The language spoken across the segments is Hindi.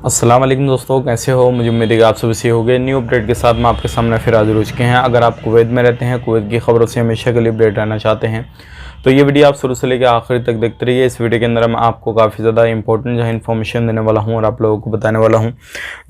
अस्सलाम वालेकुम दोस्तों, कैसे हो। मुझे उम्मीद है कि आप सब अच्छे हो गए। न्यू अपडेट के साथ मैं आपके सामने फिर हाजिर हो चुके हैं। अगर आप कुवैत में रहते हैं, कुवैत की खबरों से हमेशा के लिए अपडेट रहना चाहते हैं तो ये वीडियो आप शुरू से लेकर आखिर तक देखते रहिए। इस वीडियो के अंदर मैं आपको काफ़ी ज़्यादा इंपॉर्टेंट जो है इन्फॉर्मेशन देने वाला हूँ और आप लोगों को बताने वाला हूँ।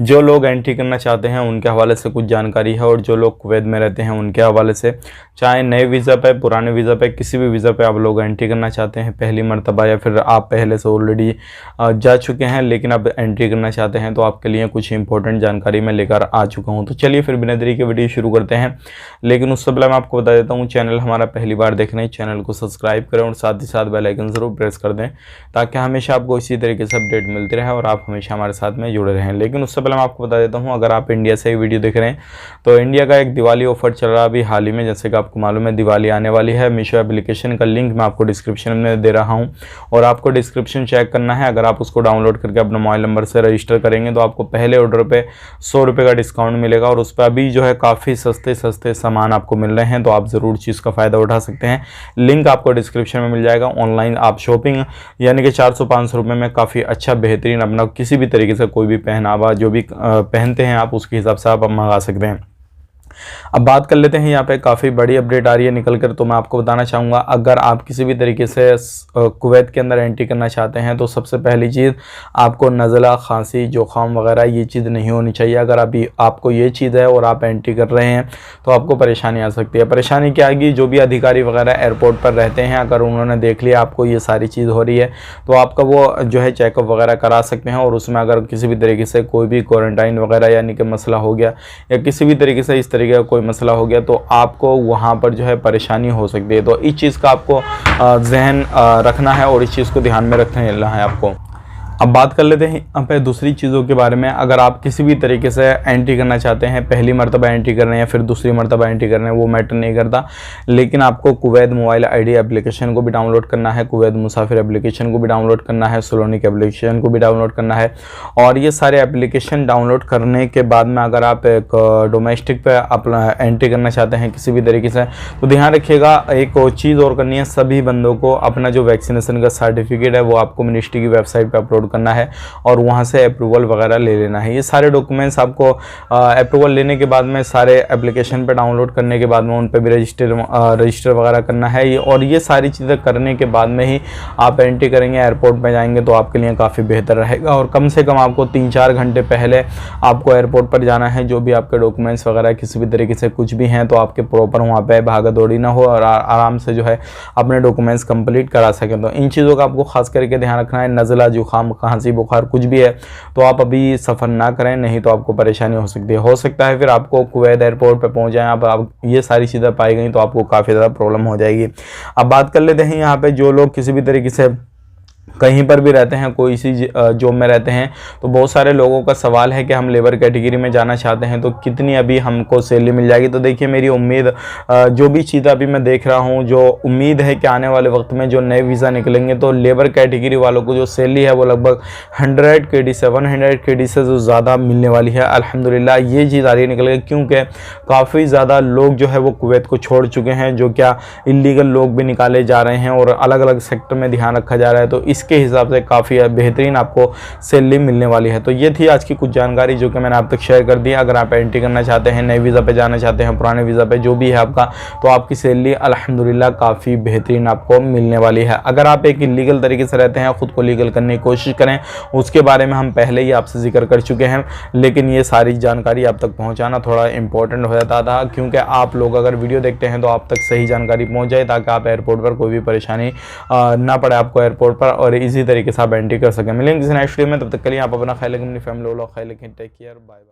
जो लोग एंट्री करना चाहते हैं उनके हवाले से कुछ जानकारी है, और जो लोग कुवैत में रहते हैं उनके हवाले से, चाहे नए वीज़ा पे, पुराने वीज़ा पे, किसी भी वीज़ा पे आप लोग एंट्री करना चाहते हैं पहली मरतबा, या फिर आप पहले से ऑलरेडी जा चुके हैं लेकिन अब एंट्री करना चाहते हैं, तो आपके लिए कुछ इंपॉर्टेंट जानकारी मैं लेकर आ चुका हूं। तो चलिए फिर बिना देरी के वीडियो शुरू करते हैं। लेकिन उससे पहले मैं आपको बता देता हूं, चैनल हमारा पहली बार देख रहे हैं, चैनल को सब्सक्राइब करें और साथ ही साथ बेल आइकन ज़रूर प्रेस कर दें, ताकि हमेशा आपको इसी तरीके से अपडेट मिलती रहे और आप हमेशा हमारे साथ में जुड़े रहें। लेकिन उससे पहले मैं आपको बता देता हूँ, अगर आप इंडिया से वीडियो देख रहे हैं तो इंडिया का एक दिवाली ऑफर चल रहा है अभी हाल ही में। जैसे कि आपको मालूम है दिवाली आने वाली है। मीशो एप्लीकेशन का लिंक मैं आपको डिस्क्रिप्शन में दे रहा हूँ, और आपको डिस्क्रिप्शन चेक करना है। अगर आप उसको डाउनलोड करके अपना मोबाइल नंबर से रजिस्टर करेंगे तो आपको पहले ऑर्डर पे 100 रुपये का डिस्काउंट मिलेगा, और उस पर अभी जो है काफ़ी सस्ते सामान आपको मिल रहे हैं, तो आप ज़रूर चीज़ का फ़ायदा उठा सकते हैं। लिंक आपको डिस्क्रिप्शन में मिल जाएगा। ऑनलाइन आप शॉपिंग यानी कि 400-500 रुपये में काफ़ी अच्छा बेहतरीन अपना किसी भी तरीके से कोई भी पहनावा जो भी पहनते हैं आप, उसके हिसाब से आप मंगा सकते हैं। अब बात कर लेते हैं, यहाँ पे काफ़ी बड़ी अपडेट आ रही है निकल कर, तो मैं आपको बताना चाहूँगा, अगर आप किसी भी तरीके से कुवैत के अंदर एंट्री करना चाहते हैं तो सबसे पहली चीज़ आपको नज़ला, खांसी, जुकाम वगैरह ये चीज़ नहीं होनी चाहिए। अगर अभी आपको ये चीज़ है और आप एंट्री कर रहे हैं तो आपको परेशानी आ सकती है। परेशानी क्या आएगी, जो भी अधिकारी वगैरह एयरपोर्ट पर रहते हैं, अगर उन्होंने देख लिया आपको ये सारी चीज़ हो रही है तो आपका वो जो है चेकअप वगैरह करा सकते हैं, और उसमें अगर किसी भी तरीके से कोई भी क्वारंटाइन वगैरह यानी कि मसला हो गया, या किसी भी तरीके से इस तरीके का कोई मसला हो गया, तो आपको वहाँ पर जो है परेशानी हो सकती है। तो इस चीज़ का आपको जहन रखना है और इस चीज़ को ध्यान में रखना है आपको। अब बात कर लेते हैं यहाँ पे दूसरी चीज़ों के बारे में। अगर आप किसी भी तरीके से एंट्री करना चाहते हैं, पहली मरतबा एंट्री कर रहे हैं या फिर दूसरी मरतबा एंट्री कर रहे हैं, वो मैटर नहीं करता, लेकिन आपको कुवैत मोबाइल आईडी एप्लीकेशन को भी डाउनलोड करना है, कुवैत मुसाफिर एप्लीकेशन को भी डाउनलोड करना है, सोलोनिक एप्लीकेशन को भी डाउनलोड करना है। और ये सारे एप्लीकेशन डाउनलोड करने के बाद में अगर आप एक डोमेस्टिक पे अपना एंट्री करना चाहते हैं किसी भी तरीके से, तो ध्यान रखिएगा एक चीज़ और करनी है, सभी बंदों को अपना जो वैक्सीनेशन का सर्टिफिकेट है वो आपको मिनिस्ट्री की वेबसाइट पर अपलोड करना है, और वहां से अप्रूवल वगैरह ले लेना है। ये सारे डॉक्यूमेंट्स आपको अप्रूवल लेने के बाद में, सारे एप्लीकेशन पे डाउनलोड करने के बाद में उन पे भी रजिस्टर वगैरह करना है। और ये सारी चीज़ें करने के बाद में ही आप एंट्री करेंगे, एयरपोर्ट पे जाएंगे, तो आपके लिए काफ़ी बेहतर रहेगा। और कम से कम आपको 3-4 घंटे पहले आपको एयरपोर्ट पर जाना है। जो भी आपके डॉक्यूमेंट्स वगैरह किसी भी तरीके से कुछ भी हैं तो आपके प्रॉपर वहाँ पर भागा दौड़ी ना हो, और आराम से जो है अपने डॉक्यूमेंट्स कंप्लीट करा सकें। तो इन चीज़ों का आपको खास करके ध्यान रखना है। नज़ला, जुकाम, खांसी, बुखार कुछ भी है तो आप अभी सफ़र ना करें, नहीं तो आपको परेशानी हो सकती है। हो सकता है फिर आपको कुवैत एयरपोर्ट पे पहुंच जाएं आप ये सारी चीज़ें पाई गई तो आपको काफ़ी ज़्यादा प्रॉब्लम हो जाएगी। अब बात कर लेते हैं यहाँ पे, जो लोग किसी भी तरीके से कहीं पर भी रहते हैं, कोई सी जॉब में रहते हैं, तो बहुत सारे लोगों का सवाल है कि हम लेबर कैटेगरी में जाना चाहते हैं तो कितनी अभी हमको सैलरी मिल जाएगी। तो देखिए, मेरी उम्मीद जो भी चीज़ अभी मैं देख रहा हूं, जो उम्मीद है कि आने वाले वक्त में जो नए वीज़ा निकलेंगे तो लेबर कैटेगरी वालों को जो सैलरी है वो लगभग 100 KD से 100 KD से जो ज़्यादा मिलने वाली है। अल्हम्दुलिल्लाह ये चीज़ आ रही निकल गई, क्योंकि काफ़ी ज़्यादा लोग जो है वो कुवैत को छोड़ चुके हैं, जो क्या इलीगल लोग भी निकाले जा रहे हैं और अलग अलग सेक्टर में ध्यान रखा जा रहा है। तो इसके हिसाब से काफ़ी बेहतरीन आपको सैलरी मिलने वाली है। तो ये थी आज की कुछ जानकारी जो कि मैंने आप तक शेयर कर दी। अगर आप एंट्री करना चाहते हैं, नए वीज़ा पे जाना चाहते हैं, पुराने वीज़ा पे जो भी है आपका, तो आपकी सैलरी अल्हम्दुलिल्लाह काफ़ी बेहतरीन आपको मिलने वाली है। अगर आप एक इलीगल तरीके से रहते हैं, ख़ुद को लीगल करने की कोशिश करें, उसके बारे में हम पहले ही आपसे जिक्र कर चुके हैं, लेकिन ये सारी जानकारी आप तक पहुँचाना थोड़ा इंपॉर्टेंट हो जाता था, क्योंकि आप लोग अगर वीडियो देखते हैं तो आप तक सही जानकारी पहुँच जाए, ताकि आप एयरपोर्ट पर कोई भी परेशानी ना पड़े आपको एयरपोर्ट पर, और इसी तरीके से आप एंट्री कर सकें। मिलेंगे किसी नेक्स्ट वीडियो में, तब तक के लिए आप अपना ख्याल रखें, अपनी फैमिली वालों का ख्याल रखें। Take care, bye bye.